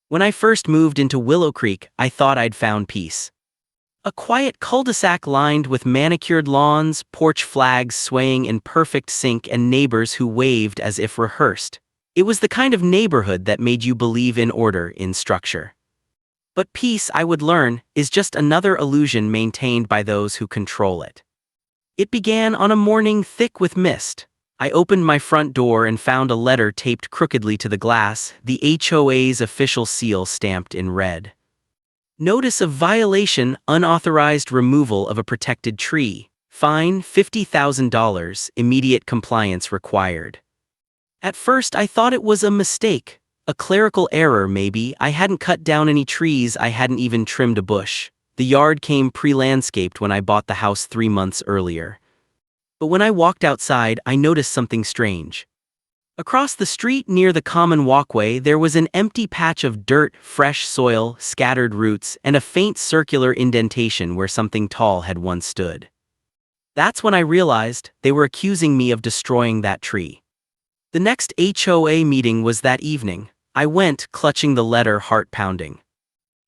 When I first moved into Willow Creek, I thought I'd found peace. A quiet cul-de-sac lined with manicured lawns, porch flags swaying in perfect sync, and neighbors who waved as if rehearsed. It was the kind of neighborhood that made you believe in order, in structure. But peace, I would learn, is just another illusion maintained by those who control it. It began on a morning thick with mist. I opened my front door and found a letter taped crookedly to the glass, the HOA's official seal stamped in red. Notice of violation, unauthorized removal of a protected tree. Fine $50,000, immediate compliance required. At first I thought it was a mistake. A clerical error maybe. I hadn't cut down any trees, I hadn't even trimmed a bush. The yard came pre-landscaped when I bought the house 3 months earlier. But when I walked outside, I noticed something strange. Across the street near the common walkway there was an empty patch of dirt, fresh soil, scattered roots, and a faint circular indentation where something tall had once stood. That's when I realized they were accusing me of destroying that tree. The next HOA meeting was that evening. I went, clutching the letter, heart pounding.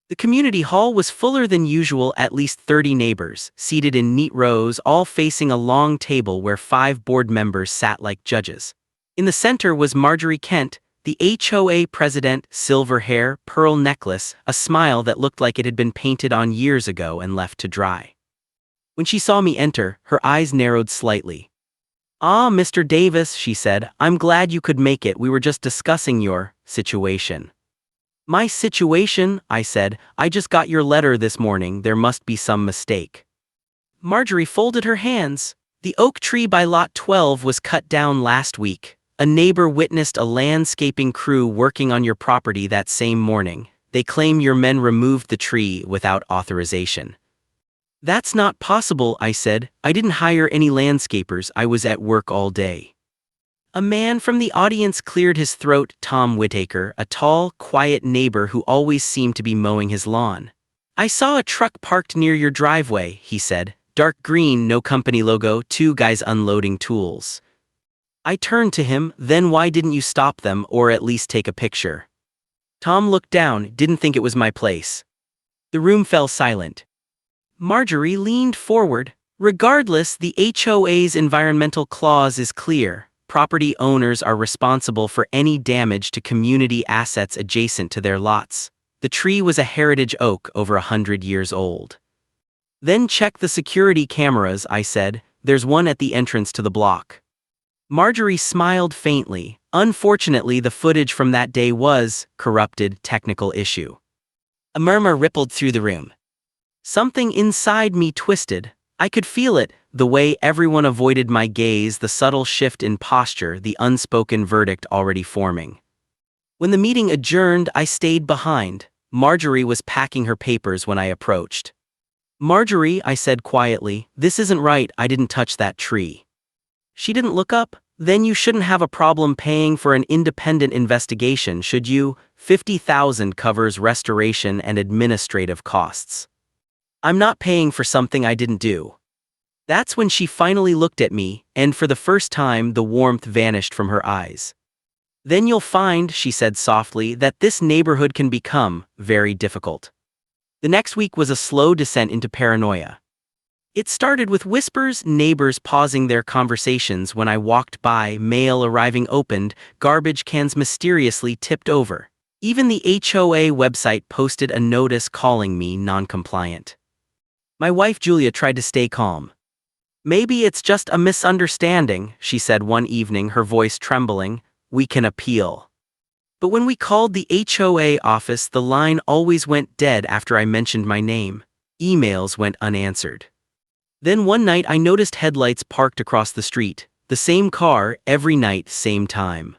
The community hall was fuller than usual, at least 30 neighbors, seated in neat rows, all facing a long table where 5 board members sat like judges. In the center was Marjorie Kent, the HOA president, silver hair, pearl necklace, a smile that looked like it had been painted on years ago and left to dry. When she saw me enter, her eyes narrowed slightly. "Ah, Mr. Davis," she said, "I'm glad you could make it. We were just discussing your situation." "My situation?" I said. "I just got your letter this morning. There must be some mistake." Marjorie folded her hands. "The oak tree by lot 12 was cut down last week. A neighbor witnessed a landscaping crew working on your property that same morning. They claim your men removed the tree without authorization." "That's not possible," I said. "I didn't hire any landscapers. I was at work all day." A man from the audience cleared his throat. Tom Whitaker, a tall, quiet neighbor who always seemed to be mowing his lawn. "I saw a truck parked near your driveway," he said. "Dark green, no company logo, 2 guys unloading tools." I turned to him. "Then why didn't you stop them, or at least take a picture?" Tom looked down, didn't think it was my place. The room fell silent. Marjorie leaned forward. "Regardless, the HOA's environmental clause is clear. Property owners are responsible for any damage to community assets adjacent to their lots. The tree was a heritage oak over 100 years old." "Then check the security cameras," I said. "There's one at the entrance to the block." Marjorie smiled faintly. "Unfortunately, the footage from that day was corrupted. Technical issue." A murmur rippled through the room. Something inside me twisted. I could feel it, the way everyone avoided my gaze, the subtle shift in posture, the unspoken verdict already forming. When the meeting adjourned, I stayed behind. Marjorie was packing her papers when I approached. "Marjorie," I said quietly, "this isn't right. I didn't touch that tree." She didn't look up. "Then you shouldn't have a problem paying for an independent investigation, should you? $50,000 covers restoration and administrative costs." "I'm not paying for something I didn't do." That's when she finally looked at me, and for the first time the warmth vanished from her eyes. "Then you'll find," she said softly, "that this neighborhood can become very difficult." The next week was a slow descent into paranoia. It started with whispers, neighbors pausing their conversations when I walked by, mail arriving opened, garbage cans mysteriously tipped over. Even the HOA website posted a notice calling me non-compliant. My wife Julia tried to stay calm. "Maybe it's just a misunderstanding," she said one evening, her voice trembling. "We can appeal." But when we called the HOA office, the line always went dead after I mentioned my name. Emails went unanswered. Then one night I noticed headlights parked across the street. The same car, every night, same time.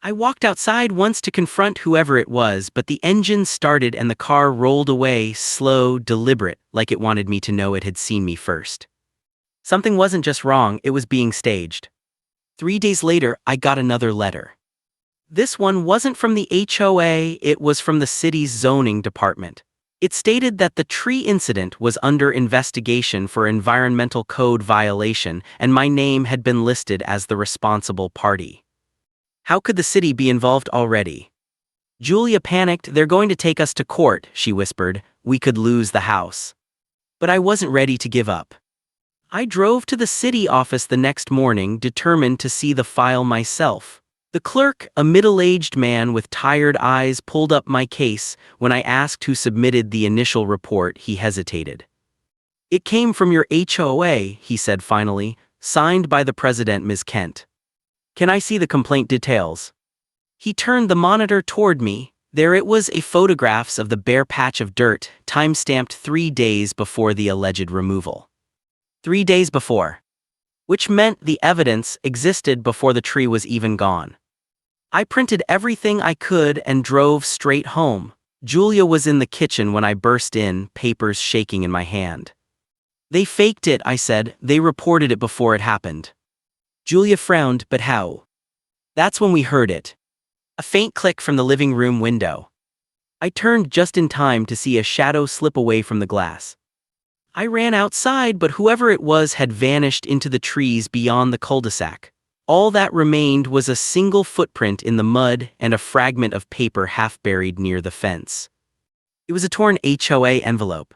I walked outside once to confront whoever it was, but the engine started and the car rolled away, slow, deliberate, like it wanted me to know it had seen me first. Something wasn't just wrong, it was being staged. 3 days later, I got another letter. This one wasn't from the HOA, it was from the city's zoning department. It stated that the tree incident was under investigation for environmental code violation, and my name had been listed as the responsible party. How could the city be involved already? Julia panicked. "They're going to take us to court," she whispered. "We could lose the house." But I wasn't ready to give up. I drove to the city office the next morning, determined to see the file myself. The clerk, a middle-aged man with tired eyes, pulled up my case. When I asked who submitted the initial report, he hesitated. "It came from your HOA," he said finally, "signed by the president, Ms. Kent." "Can I see the complaint details?" He turned the monitor toward me. There it was, a photographs of the bare patch of dirt, time-stamped 3 days before the alleged removal. 3 days before. Which meant the evidence existed before the tree was even gone. I printed everything I could and drove straight home. Julia was in the kitchen when I burst in, papers shaking in my hand. "They faked it," I said. "They reported it before it happened." Julia frowned. "But how?" That's when we heard it. A faint click from the living room window. I turned just in time to see a shadow slip away from the glass. I ran outside, but whoever it was had vanished into the trees beyond the cul-de-sac. All that remained was a single footprint in the mud and a fragment of paper half buried near the fence. It was a torn HOA envelope.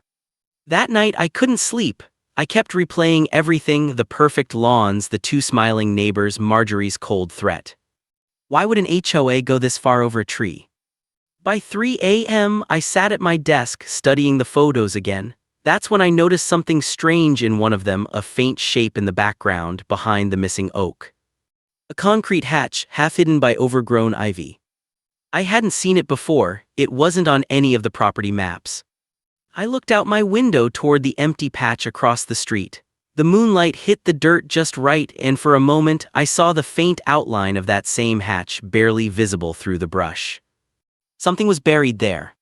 That night I couldn't sleep. I kept replaying everything: the perfect lawns, the 2 smiling neighbors, Marjorie's cold threat. Why would an HOA go this far over a tree? By 3 a.m., I sat at my desk, studying the photos again. That's when I noticed something strange in one of them, a faint shape in the background, behind the missing oak. A concrete hatch, half hidden by overgrown ivy. I hadn't seen it before. It wasn't on any of the property maps. I looked out my window toward the empty patch across the street. The moonlight hit the dirt just right, and for a moment I saw the faint outline of that same hatch, barely visible through the brush. Something was buried there.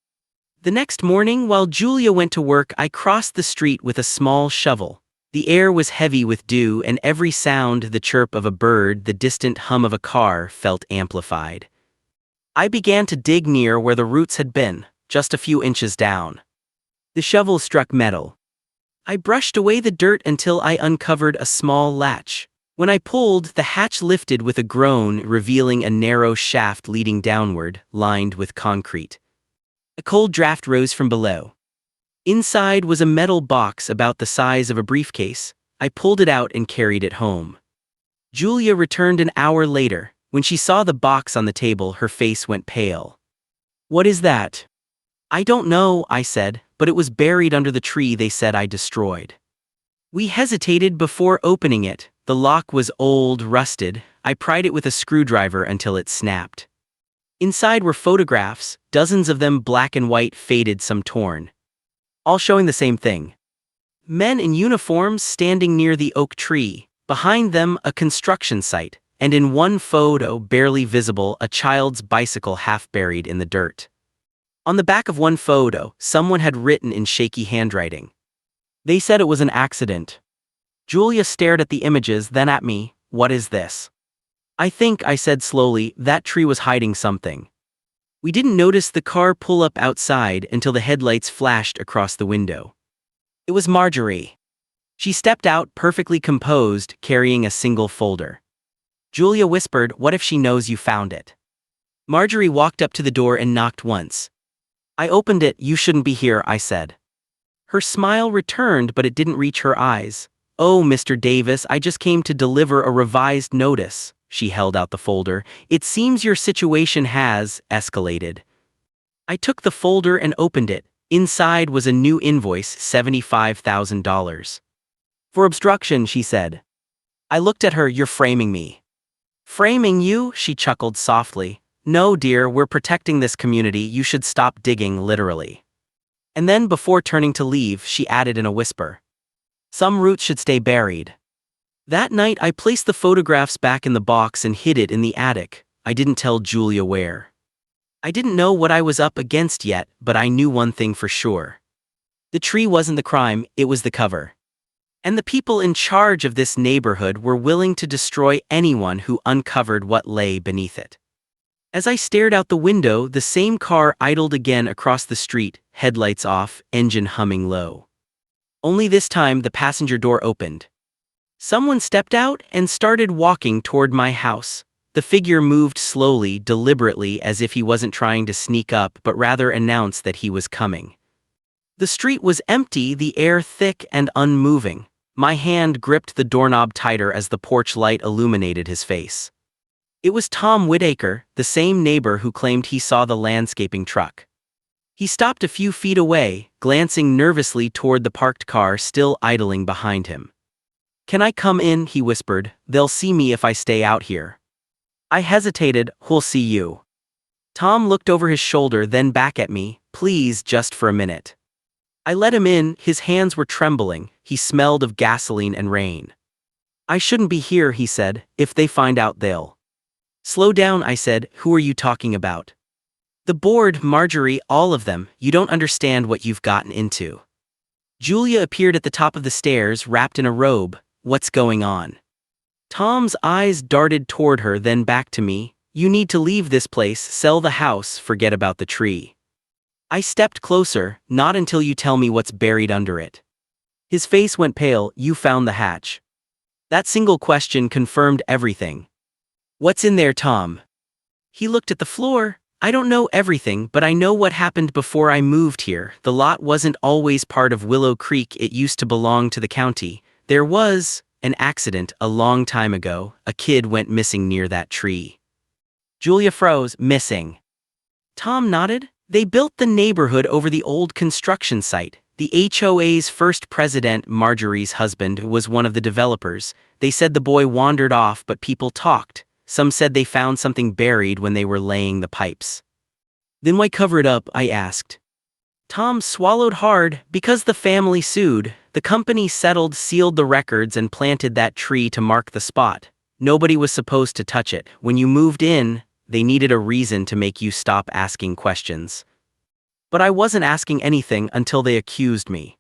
The next morning, while Julia went to work, I crossed the street with a small shovel. The air was heavy with dew, and every sound, the chirp of a bird, the distant hum of a car, felt amplified. I began to dig near where the roots had been, just a few inches down. The shovel struck metal. I brushed away the dirt until I uncovered a small latch. When I pulled, the hatch lifted with a groan, revealing a narrow shaft leading downward, lined with concrete. A cold draft rose from below. Inside was a metal box about the size of a briefcase. I pulled it out and carried it home. Julia returned an hour later. When she saw the box on the table, her face went pale. "What is that?" "I don't know," I said, "but it was buried under the tree they said I destroyed." We hesitated before opening it. The lock was old, rusted. I pried it with a screwdriver until it snapped. Inside were photographs, dozens of them, black and white, faded, some torn. All showing the same thing. Men in uniforms standing near the oak tree. Behind them, a construction site, and in one photo, barely visible, a child's bicycle half buried in the dirt. On the back of one photo, someone had written in shaky handwriting. They said it was an accident. Julia stared at the images, then at me. "What is this?" "I think," I said slowly, "that tree was hiding something." We didn't notice the car pull up outside until the headlights flashed across the window. It was Marjorie. She stepped out, perfectly composed, carrying a single folder. Julia whispered, "What if she knows you found it?" Marjorie walked up to the door and knocked once. I opened it. "You shouldn't be here," I said. Her smile returned, but it didn't reach her eyes. "Oh, Mr. Davis, I just came to deliver a revised notice." She held out the folder. "It seems your situation has escalated." I took the folder and opened it. Inside was a new invoice, $75,000. "For obstruction," she said. I looked at her. "You're framing me." "Framing you?" She chuckled softly. "No, dear, we're protecting this community. You should stop digging, literally." And then, before turning to leave, she added in a whisper, "Some roots should stay buried." That night I placed the photographs back in the box and hid it in the attic. I didn't tell Julia where. I didn't know what I was up against yet, but I knew one thing for sure. The tree wasn't the crime, it was the cover. And the people in charge of this neighborhood were willing to destroy anyone who uncovered what lay beneath it. As I stared out the window, the same car idled again across the street, headlights off, engine humming low. Only this time the passenger door opened. Someone stepped out and started walking toward my house. The figure moved slowly, deliberately, as if he wasn't trying to sneak up but rather announce that he was coming. The street was empty, the air thick and unmoving. My hand gripped the doorknob tighter as the porch light illuminated his face. It was Tom Whitaker, the same neighbor who claimed he saw the landscaping truck. He stopped a few feet away, glancing nervously toward the parked car still idling behind him. "Can I come in?" he whispered. "They'll see me if I stay out here." I hesitated. "Who'll see you?" Tom looked over his shoulder, then back at me. "Please, just for a minute." I let him in. His hands were trembling. He smelled of gasoline and rain. "I shouldn't be here," he said. "If they find out, they'll—" "Slow down," I said. "Who are you talking about?" "The board, Marjorie, all of them. You don't understand what you've gotten into." Julia appeared at the top of the stairs, wrapped in a robe. "What's going on?" Tom's eyes darted toward her, then back to me. "You need to leave this place, sell the house, forget about the tree." I stepped closer. "Not until you tell me what's buried under it." His face went pale. "You found the hatch." That single question confirmed everything. "What's in there, Tom?" He looked at the floor. "I don't know everything, but I know what happened before I moved here. The lot wasn't always part of Willow Creek. It used to belong to the county. There was an accident a long time ago. A kid went missing near that tree." Julia froze. "Missing?" Tom nodded. "They built the neighborhood over the old construction site. The HOA's first president, Marjorie's husband, was one of the developers. They said the boy wandered off, but people talked. Some said they found something buried when they were laying the pipes." "Then why cover it up?" I asked. Tom swallowed hard. "Because the family sued. The company settled, sealed the records, and planted that tree to mark the spot. Nobody was supposed to touch it. When you moved in, they needed a reason to make you stop asking questions. But I wasn't asking anything until they accused me."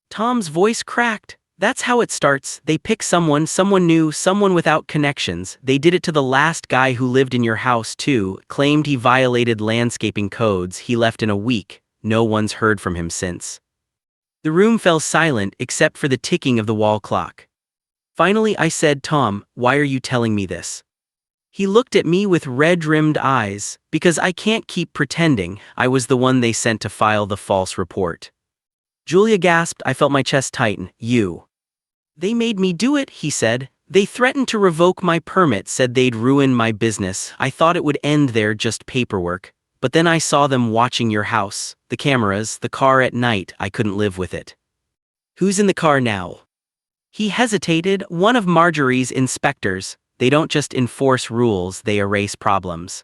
Tom's voice cracked. "That's how it starts. They pick someone new, someone without connections. They did it to the last guy who lived in your house too. Claimed he violated landscaping codes. He left in a week. No one's heard from him since." The room fell silent except for the ticking of the wall clock. Finally I said, "Tom, why are you telling me this?" He looked at me with red-rimmed eyes. "Because I can't keep pretending I was the one they sent to file the false report." Julia gasped. I felt my chest tighten. "You?" "They made me do it," he said. "They threatened to revoke my permit, said they'd ruin my business. I thought it would end there, just paperwork. But then I saw them watching your house, the cameras, the car at night. I couldn't live with it." "Who's in the car now?" He hesitated. "One of Marjorie's inspectors. They don't just enforce rules, they erase problems."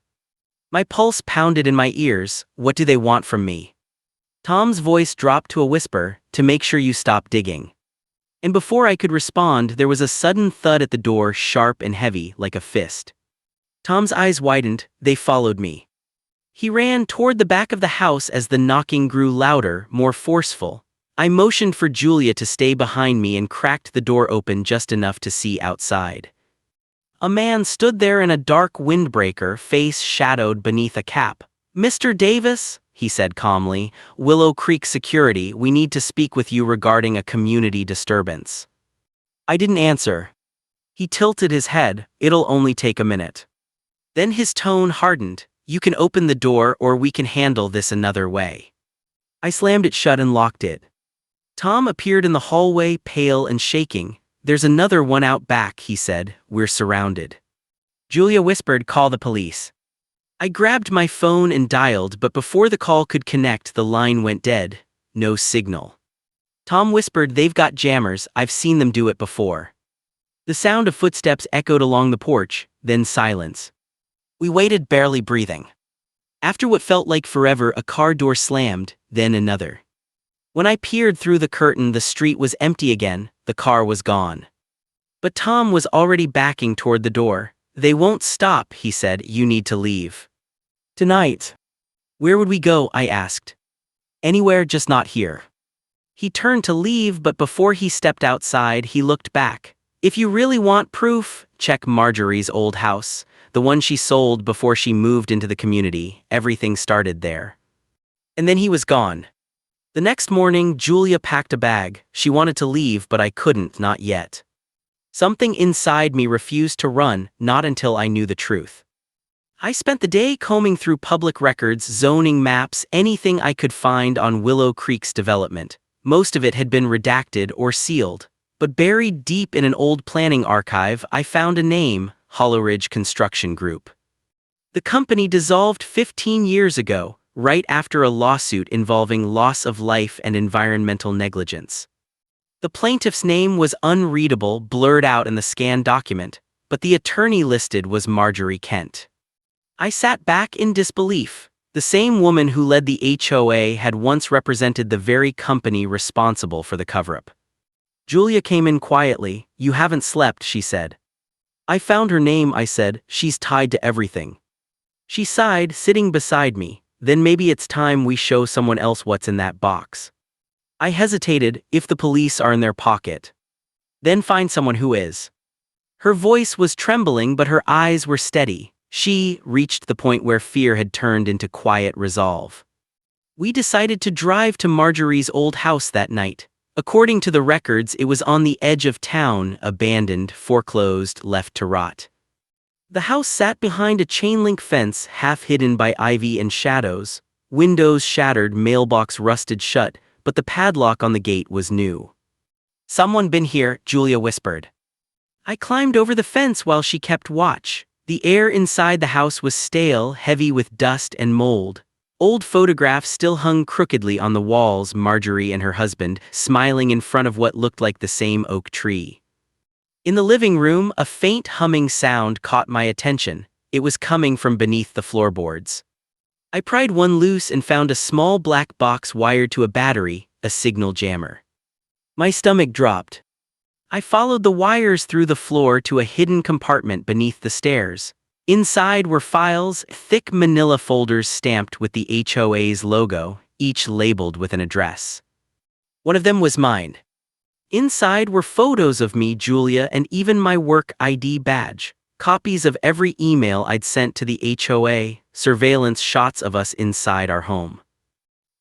My pulse pounded in my ears. "What do they want from me?" Tom's voice dropped to a whisper. "To make sure you stop digging." And before I could respond, there was a sudden thud at the door, sharp and heavy, like a fist. Tom's eyes widened. "They followed me." He ran toward the back of the house as the knocking grew louder, more forceful. I motioned for Julia to stay behind me and cracked the door open just enough to see outside. A man stood there in a dark windbreaker, face shadowed beneath a cap. "Mr. Davis," he said calmly, "Willow Creek Security, we need to speak with you regarding a community disturbance." I didn't answer. He tilted his head. "It'll only take a minute." Then his tone hardened. "You can open the door or we can handle this another way." I slammed it shut and locked it. Tom appeared in the hallway, pale and shaking. "There's another one out back," he said. "We're surrounded." Julia whispered, "Call the police." I grabbed my phone and dialed, but before the call could connect, the line went dead. No signal. Tom whispered, "They've got jammers. I've seen them do it before." The sound of footsteps echoed along the porch, then silence. We waited, barely breathing. After what felt like forever, a car door slammed, then another. When I peered through the curtain, the street was empty again, the car was gone. But Tom was already backing toward the door. "They won't stop," he said. "You need to leave." "Tonight." "Where would we go?" I asked. "Anywhere, just not here." He turned to leave, but before he stepped outside, he looked back. "If you really want proof, check Marjorie's old house, the one she sold before she moved into the community. Everything started there." And then he was gone. The next morning, Julia packed a bag. She wanted to leave, but I couldn't, not yet. Something inside me refused to run, not until I knew the truth. I spent the day combing through public records, zoning maps, anything I could find on Willow Creek's development. Most of it had been redacted or sealed. But buried deep in an old planning archive, I found a name: Hollow Ridge Construction Group. The company dissolved 15 years ago, right after a lawsuit involving loss of life and environmental negligence. The plaintiff's name was unreadable, blurred out in the scanned document, but the attorney listed was Marjorie Kent. I sat back in disbelief. The same woman who led the HOA had once represented the very company responsible for the cover-up. Julia came in quietly. "You haven't slept," she said. "I found her name," I said. "She's tied to everything." She sighed, sitting beside me. "Then maybe it's time we show someone else what's in that box." I hesitated. "If the police are in their pocket, then find someone who is." Her voice was trembling, but her eyes were steady. She reached the point where fear had turned into quiet resolve. We decided to drive to Marjorie's old house that night. According to the records, it was on the edge of town, abandoned, foreclosed, left to rot. The house sat behind a chain-link fence, half hidden by ivy and shadows. Windows shattered, mailbox rusted shut, but the padlock on the gate was new. "Someone been here," Julia whispered. I climbed over the fence while she kept watch. The air inside the house was stale, heavy with dust and mold. Old photographs still hung crookedly on the walls, Marjorie and her husband, smiling in front of what looked like the same oak tree. In the living room, a faint humming sound caught my attention. It was coming from beneath the floorboards. I pried one loose and found a small black box wired to a battery, a signal jammer. My stomach dropped. I followed the wires through the floor to a hidden compartment beneath the stairs. Inside were files, thick manila folders stamped with the HOA's logo, each labeled with an address. One of them was mine. Inside were photos of me, Julia, and even my work ID badge. Copies of every email I'd sent to the HOA, surveillance shots of us inside our home.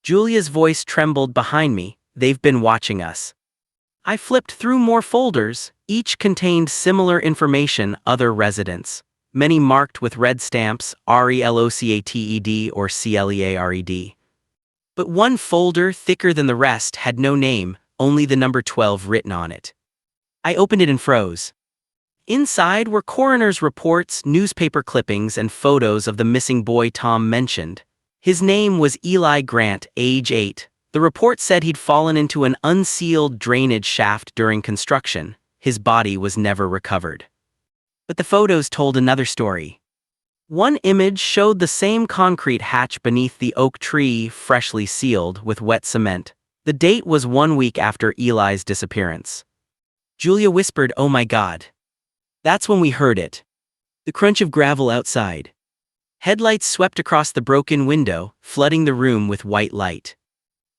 Julia's voice trembled behind me. "They've been watching us." I flipped through more folders. Each contained similar information: other residents, many marked with red stamps, RELOCATED or CLEARED. But one folder, thicker than the rest, had no name, only the number 12 written on it. I opened it and froze. Inside were coroner's reports, newspaper clippings, and photos of the missing boy Tom mentioned. His name was Eli Grant, age 8. The report said he'd fallen into an unsealed drainage shaft during construction. His body was never recovered. But the photos told another story. One image showed the same concrete hatch beneath the oak tree, freshly sealed with wet cement. The date was 1 week after Eli's disappearance. Julia whispered, "Oh my God." That's when we heard it. The crunch of gravel outside. Headlights swept across the broken window, flooding the room with white light.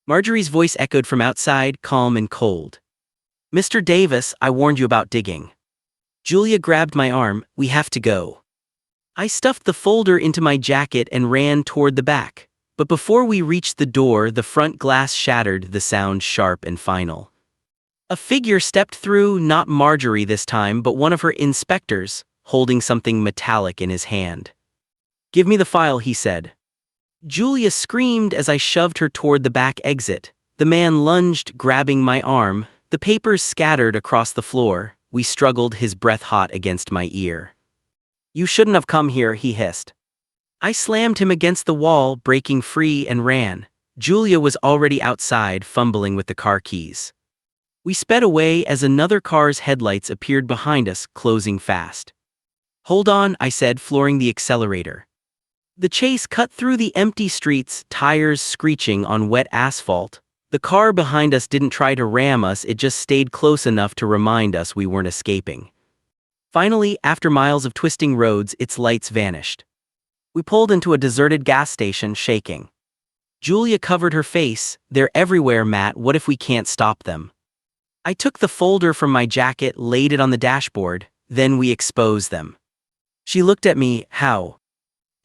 Marjorie's voice echoed from outside, calm and cold. "Mr. Davis, I warned you about digging." Julia grabbed my arm. "We have to go." I stuffed the folder into my jacket and ran toward the back. But before we reached the door, the front glass shattered, the sound sharp and final. A figure stepped through, not Marjorie this time, but one of her inspectors, holding something metallic in his hand. "Give me the file," he said. Julia screamed as I shoved her toward the back exit. The man lunged, grabbing my arm. The papers scattered across the floor. We struggled, his breath hot against my ear. "You shouldn't have come here," he hissed. I slammed him against the wall, breaking free, and ran. Julia was already outside, fumbling with the car keys. We sped away as another car's headlights appeared behind us, closing fast. "Hold on," I said, flooring the accelerator. The chase cut through the empty streets, tires screeching on wet asphalt. The car behind us didn't try to ram us, it just stayed close enough to remind us we weren't escaping. Finally, after miles of twisting roads, its lights vanished. We pulled into a deserted gas station, shaking. Julia covered her face. "They're everywhere, Matt. What if we can't stop them?" I took the folder from my jacket, laid it on the dashboard. "Then we expose them." She looked at me. "How?"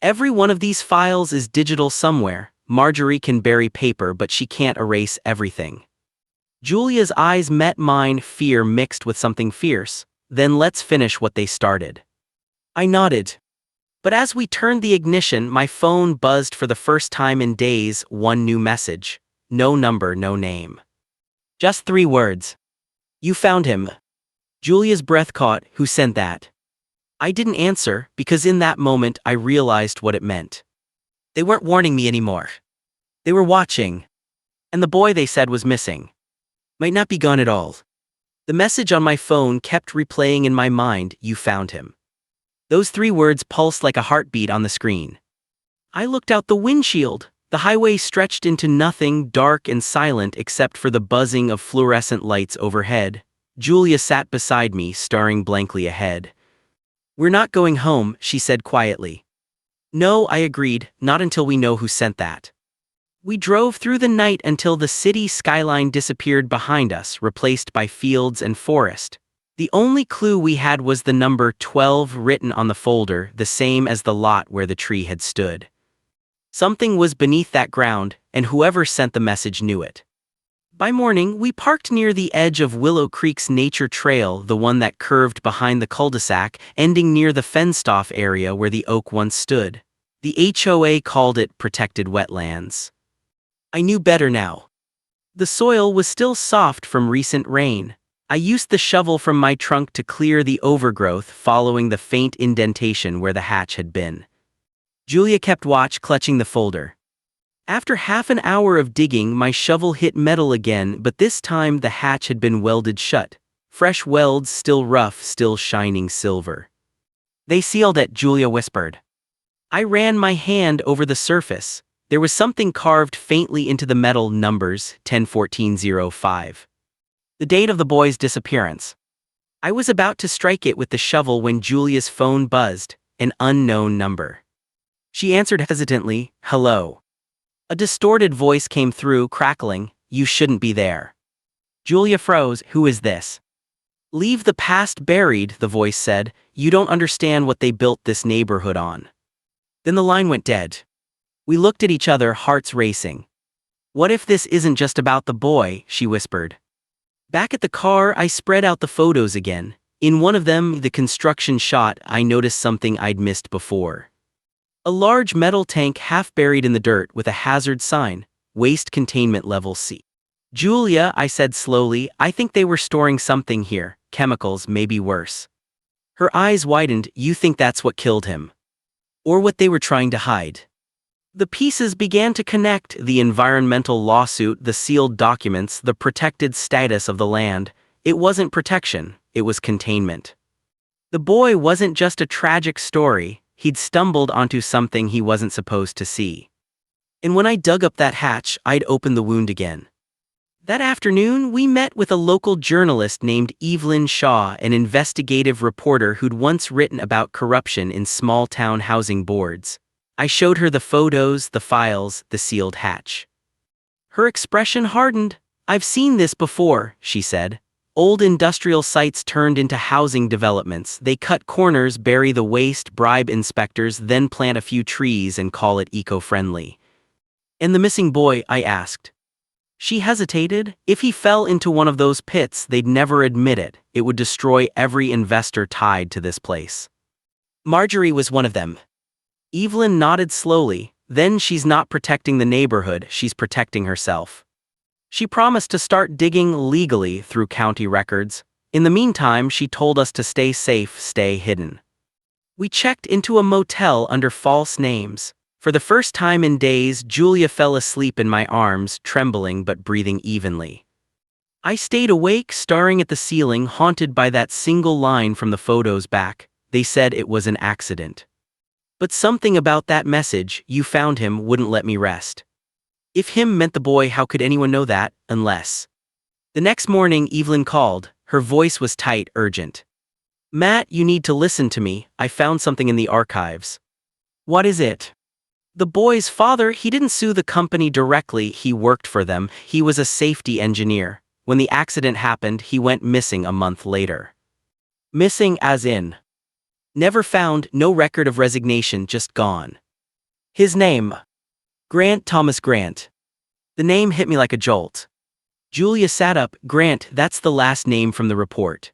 "Every one of these files is digital somewhere. Marjorie can bury paper, but she can't erase everything." Julia's eyes met mine, fear mixed with something fierce. Then let's finish what they started. I nodded. But as we turned the ignition, my phone buzzed for the first time in days. One new message. No number, no name. Just 3 words. You found him. Julia's breath caught. Who sent that? I didn't answer, because in that moment I realized what it meant. They weren't warning me anymore. They were watching. And the boy they said was missing might not be gone at all. The message on my phone kept replaying in my mind. You found him. Those 3 words pulsed like a heartbeat on the screen. I looked out the windshield. The highway stretched into nothing, dark and silent except for the buzzing of fluorescent lights overhead. Julia sat beside me, staring blankly ahead. We're not going home, she said quietly. No, I agreed, not until we know who sent that. We drove through the night until the city skyline disappeared behind us, replaced by fields and forest. The only clue we had was the number 12 written on the folder, the same as the lot where the tree had stood. Something was beneath that ground, and whoever sent the message knew it. By morning, we parked near the edge of Willow Creek's nature trail, the one that curved behind the cul-de-sac, ending near the fenced-off area where the oak once stood. The HOA called it protected wetlands. I knew better now. The soil was still soft from recent rain. I used the shovel from my trunk to clear the overgrowth, following the faint indentation where the hatch had been. Julia kept watch, clutching the folder. After half an hour of digging, my shovel hit metal again, but this time the hatch had been welded shut. Fresh welds, still rough, still shining silver. They sealed it, Julia whispered. I ran my hand over the surface. There was something carved faintly into the metal, numbers 10-14-05. The date of the boy's disappearance. I was about to strike it with the shovel when Julia's phone buzzed, an unknown number. She answered hesitantly, hello. A distorted voice came through, crackling, you shouldn't be there. Julia froze, who is this? Leave the past buried, the voice said, you don't understand what they built this neighborhood on. Then the line went dead. We looked at each other, hearts racing. What if this isn't just about the boy, she whispered. Back at the car, I spread out the photos again. In one of them, the construction shot, I noticed something I'd missed before. A large metal tank half buried in the dirt with a hazard sign, waste containment level C. Julia, I said slowly, I think they were storing something here, chemicals, maybe worse. Her eyes widened, you think that's what killed him? Or what they were trying to hide? The pieces began to connect, the environmental lawsuit, the sealed documents, the protected status of the land. It wasn't protection, it was containment. The boy wasn't just a tragic story, he'd stumbled onto something he wasn't supposed to see. And when I dug up that hatch, I'd opened the wound again. That afternoon, we met with a local journalist named Evelyn Shaw, an investigative reporter who'd once written about corruption in small-town housing boards. I showed her the photos, the files, the sealed hatch. Her expression hardened. I've seen this before, she said. Old industrial sites turned into housing developments. They cut corners, bury the waste, bribe inspectors, then plant a few trees and call it eco-friendly. And the missing boy, I asked. She hesitated. If he fell into one of those pits, they'd never admit it. It would destroy every investor tied to this place. Marjorie was one of them. Evelyn nodded slowly. Then she's not protecting the neighborhood, she's protecting herself. She promised to start digging legally through county records. In the meantime, she told us to stay safe, stay hidden. We checked into a motel under false names. For the first time in days, Julia fell asleep in my arms, trembling but breathing evenly. I stayed awake, staring at the ceiling, haunted by that single line from the photos back. They said it was an accident. But something about that message, you found him, wouldn't let me rest. If him meant the boy, how could anyone know that, unless... The next morning, Evelyn called. Her voice was tight, urgent. Matt, you need to listen to me. I found something in the archives. What is it? The boy's father, he didn't sue the company directly, he worked for them. He was a safety engineer. When the accident happened, he went missing a month later. Missing as in... Never found, no record of resignation, just gone. His name? Grant, Thomas Grant. The name hit me like a jolt. Julia sat up. Grant, that's the last name from the report.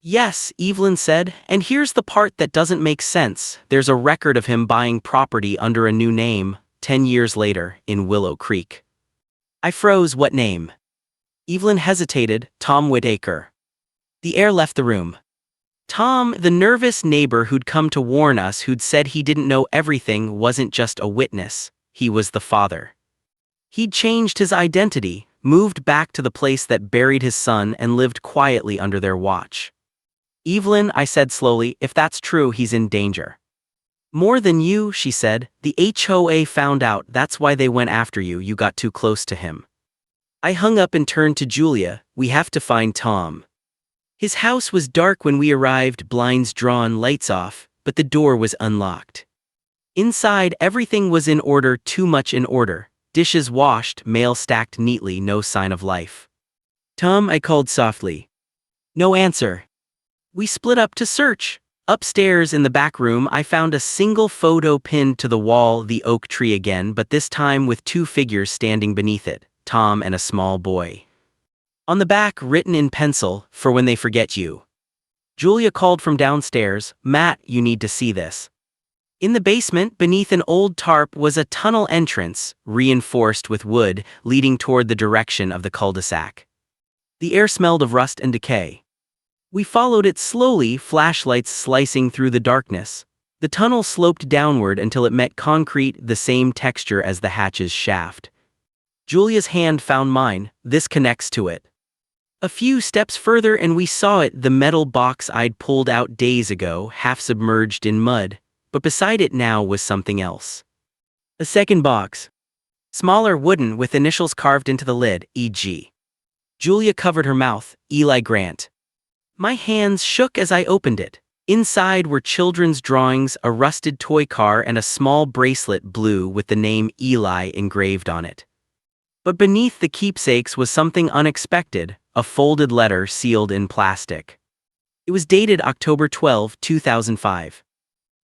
Yes, Evelyn said, and here's the part that doesn't make sense. There's a record of him buying property under a new name, 10 years later, in Willow Creek. I froze. What name? Evelyn hesitated. Tom Whitaker. The air left the room. Tom, the nervous neighbor who'd come to warn us, who'd said he didn't know everything, wasn't just a witness, he was the father. He'd changed his identity, moved back to the place that buried his son, and lived quietly under their watch. Evelyn, I said slowly, if that's true, he's in danger. More than you, she said. The HOA found out, that's why they went after you. You got too close to him. I hung up and turned to Julia. We have to find Tom. His house was dark when we arrived, blinds drawn, lights off, but the door was unlocked. Inside, everything was in order, too much in order. Dishes washed, mail stacked neatly, no sign of life. Tom, I called softly. No answer. We split up to search. Upstairs in the back room, I found a single photo pinned to the wall, the oak tree again, but this time with two figures standing beneath it, Tom and a small boy. On the back, written in pencil, for when they forget you. Julia called from downstairs, Matt, you need to see this. In the basement, beneath an old tarp, was a tunnel entrance, reinforced with wood, leading toward the direction of the cul-de-sac. The air smelled of rust and decay. We followed it slowly, flashlights slicing through the darkness. The tunnel sloped downward until it met concrete, the same texture as the hatch's shaft. Julia's hand found mine. This connects to it. A few steps further and we saw it, the metal box I'd pulled out days ago, half submerged in mud, but beside it now was something else. A second box. Smaller, wooden, with initials carved into the lid, e.g. Julia covered her mouth, Eli Grant. My hands shook as I opened it. Inside were children's drawings, a rusted toy car, and a small bracelet, blue, with the name Eli engraved on it. But beneath the keepsakes was something unexpected, a folded letter sealed in plastic. It was dated October 12, 2005.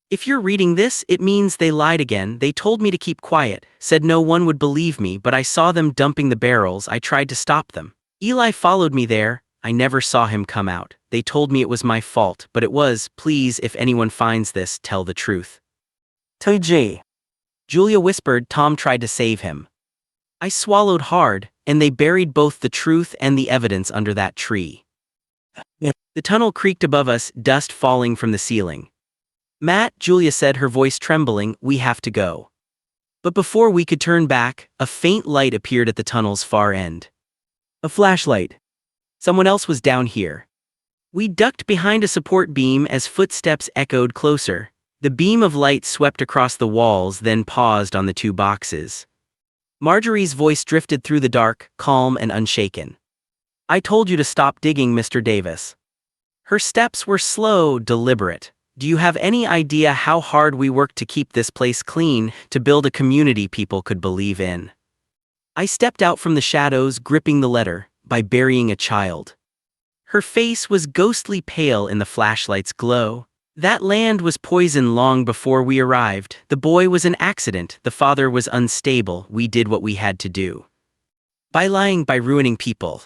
If you're reading this, it means they lied again. They told me to keep quiet, said no one would believe me, but I saw them dumping the barrels. I tried to stop them. Eli followed me there. I never saw him come out. They told me it was my fault, but it was. Please, if anyone finds this, tell the truth. TJ. Julia whispered. Tom tried to save him. I swallowed hard, and they buried both the truth and the evidence under that tree. The tunnel creaked above us, dust falling from the ceiling. Matt, Julia said, her voice trembling, we have to go. But before we could turn back, a faint light appeared at the tunnel's far end. A flashlight. Someone else was down here. We ducked behind a support beam as footsteps echoed closer. The beam of light swept across the walls, then paused on the two boxes. Marjorie's voice drifted through the dark, calm and unshaken. I told you to stop digging, Mr. Davis. Her steps were slow, deliberate. Do you have any idea how hard we worked to keep this place clean, to build a community people could believe in? I stepped out from the shadows, gripping the letter. By burying a child. Her face was ghostly pale in the flashlight's glow. That land was poison long before we arrived. The boy was an accident. The father was unstable. We did what we had to do. By lying, by ruining people.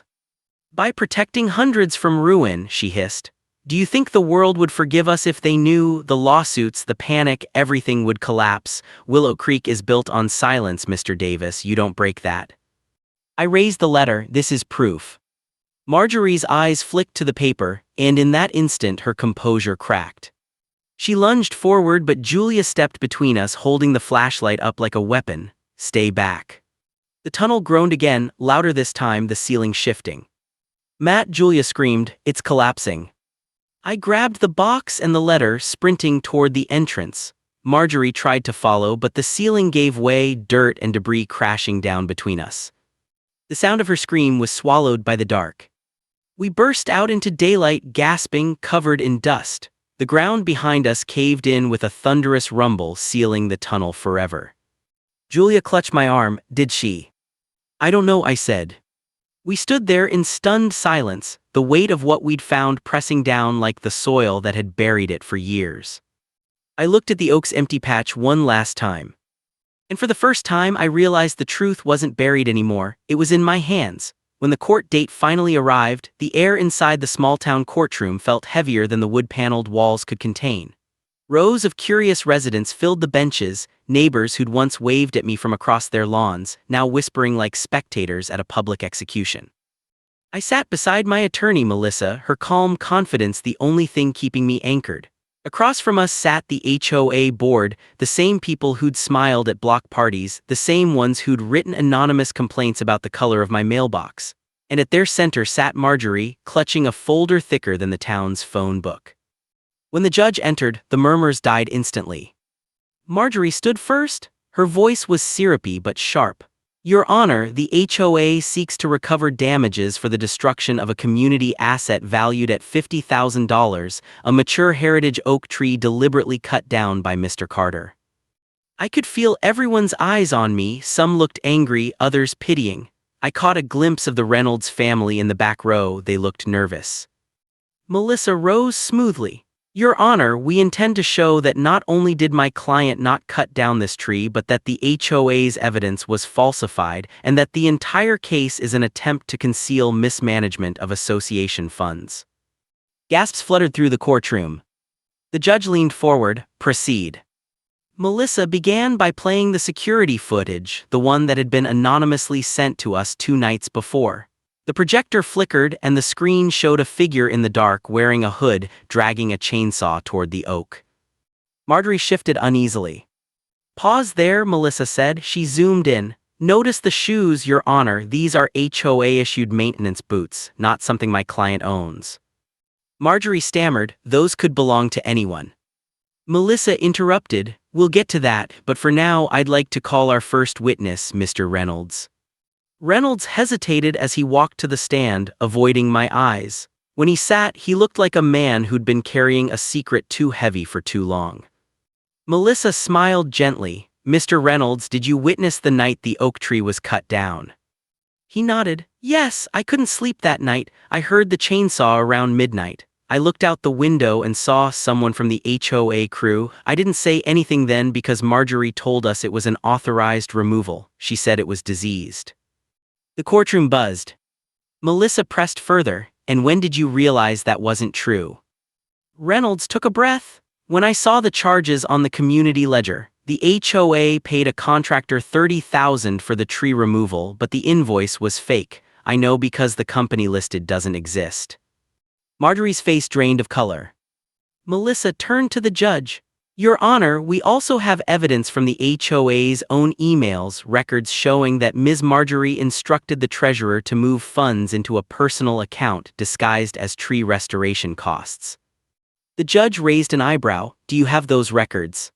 By protecting hundreds from ruin, she hissed. Do you think the world would forgive us if they knew? The lawsuits, the panic, everything would collapse. Willow Creek is built on silence, Mr. Davis. You don't break that. I raised the letter. This is proof. Marjorie's eyes flicked to the paper, and in that instant her composure cracked. She lunged forward, but Julia stepped between us, holding the flashlight up like a weapon. Stay back. The tunnel groaned again, louder this time, the ceiling shifting. Matt, Julia screamed, it's collapsing. I grabbed the box and the letter, sprinting toward the entrance. Marjorie tried to follow, but the ceiling gave way, dirt and debris crashing down between us. The sound of her scream was swallowed by the dark. We burst out into daylight, gasping, covered in dust. The ground behind us caved in with a thunderous rumble, sealing the tunnel forever. Julia clutched my arm. Did she? I don't know, I said. We stood there in stunned silence, the weight of what we'd found pressing down like the soil that had buried it for years. I looked at the oak's empty patch one last time. And for the first time I realized the truth wasn't buried anymore, it was in my hands, When the court date finally arrived, the air inside the small-town courtroom felt heavier than the wood-paneled walls could contain. Rows of curious residents filled the benches, neighbors who'd once waved at me from across their lawns, now whispering like spectators at a public execution. I sat beside my attorney, Melissa, her calm confidence the only thing keeping me anchored. Across from us sat the HOA board, the same people who'd smiled at block parties, the same ones who'd written anonymous complaints about the color of my mailbox. And at their center sat Marjorie, clutching a folder thicker than the town's phone book. When the judge entered, the murmurs died instantly. Marjorie stood first. Her voice was syrupy but sharp. "Your Honor, the HOA seeks to recover damages for the destruction of a community asset valued at $50,000, a mature heritage oak tree deliberately cut down by Mr. Carter." I could feel everyone's eyes on me, some looked angry, others pitying. I caught a glimpse of the Reynolds family in the back row, they looked nervous. Melissa rose smoothly. "Your Honor, we intend to show that not only did my client not cut down this tree but that the HOA's evidence was falsified and that the entire case is an attempt to conceal mismanagement of association funds." Gasps fluttered through the courtroom. The judge leaned forward. "Proceed." Melissa began by playing the security footage, the one that had been anonymously sent to us 2 nights before. The projector flickered and the screen showed a figure in the dark wearing a hood, dragging a chainsaw toward the oak. Marjorie shifted uneasily. "Pause there," Melissa said. She zoomed in. "Notice the shoes, Your Honor. These are HOA-issued maintenance boots, not something my client owns." Marjorie stammered, "Those could belong to anyone." Melissa interrupted, "We'll get to that, but for now I'd like to call our first witness, Mr. Reynolds." Reynolds hesitated as he walked to the stand, avoiding my eyes. When he sat, he looked like a man who'd been carrying a secret too heavy for too long. Melissa smiled gently. "Mr. Reynolds, did you witness the night the oak tree was cut down?" He nodded. "Yes, I couldn't sleep that night. I heard the chainsaw around midnight. I looked out the window and saw someone from the HOA crew. I didn't say anything then because Marjorie told us it was an authorized removal. She said it was diseased." The courtroom buzzed. Melissa pressed further. "And when did you realize that wasn't true?" Reynolds took a breath. "When I saw the charges on the community ledger. The HOA paid a contractor $30,000 for the tree removal, but the invoice was fake. I know because the company listed doesn't exist." Marjorie's face drained of color. Melissa turned to the judge. "Your Honor, we also have evidence from the HOA's own emails records showing that Ms. Marjorie instructed the treasurer to move funds into a personal account disguised as tree restoration costs." The judge raised an eyebrow. "Do you have those records?"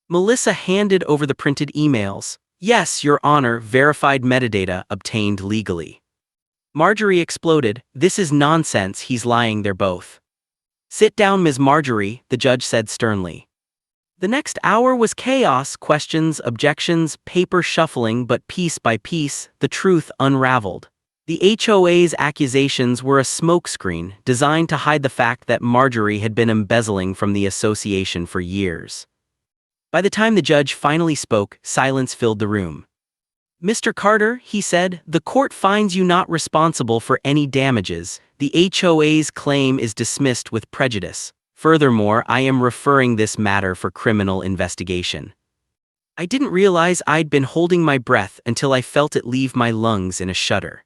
Melissa handed over the printed emails. "Yes, Your Honor, verified metadata obtained legally." Marjorie exploded. "This is nonsense, he's lying, they're both." "Sit down, Ms. Marjorie," the judge said sternly. The next hour was chaos, questions, objections, paper shuffling, but piece by piece, the truth unraveled. The HOA's accusations were a smokescreen designed to hide the fact that Marjorie had been embezzling from the association for years. By the time the judge finally spoke, silence filled the room. "Mr. Carter," he said, "the court finds you not responsible for any damages. The HOA's claim is dismissed with prejudice. Furthermore, I am referring this matter for criminal investigation." I didn't realize I'd been holding my breath until I felt it leave my lungs in a shudder.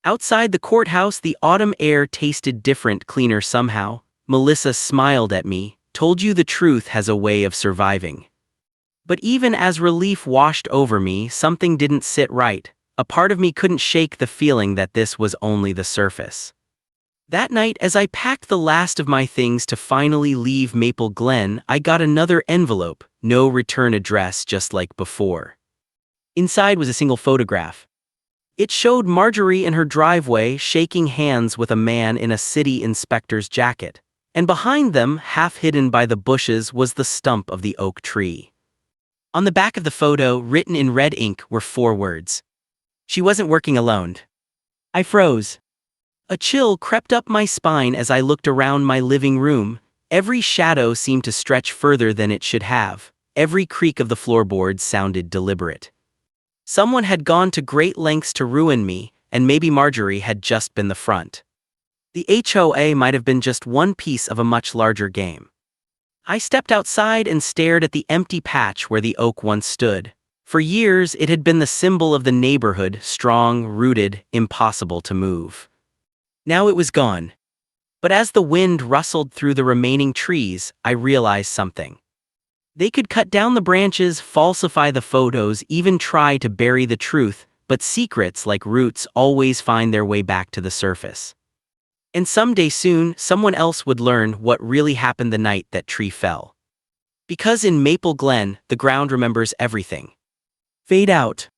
Outside the courthouse, the autumn air tasted different, cleaner somehow. Melissa smiled at me. "Told you the truth has a way of surviving." But even as relief washed over me, something didn't sit right. A part of me couldn't shake the feeling that this was only the surface. That night, as I packed the last of my things to finally leave Maple Glen, I got another envelope, no return address just like before. Inside was a single photograph. It showed Marjorie in her driveway shaking hands with a man in a city inspector's jacket. And behind them, half hidden by the bushes, was the stump of the oak tree. On the back of the photo, written in red ink, were 4 words. "She wasn't working alone." I froze. A chill crept up my spine as I looked around my living room. Every shadow seemed to stretch further than it should have. Every creak of the floorboards sounded deliberate. Someone had gone to great lengths to ruin me, and maybe Marjorie had just been the front. The HOA might have been just one piece of a much larger game. I stepped outside and stared at the empty patch where the oak once stood. For years, it had been the symbol of the neighborhood, strong, rooted, impossible to move. Now it was gone. But as the wind rustled through the remaining trees, I realized something. They could cut down the branches, falsify the photos, even try to bury the truth, but secrets like roots always find their way back to the surface. And someday soon, someone else would learn what really happened the night that tree fell. Because in Maple Glen, the ground remembers everything. Fade out.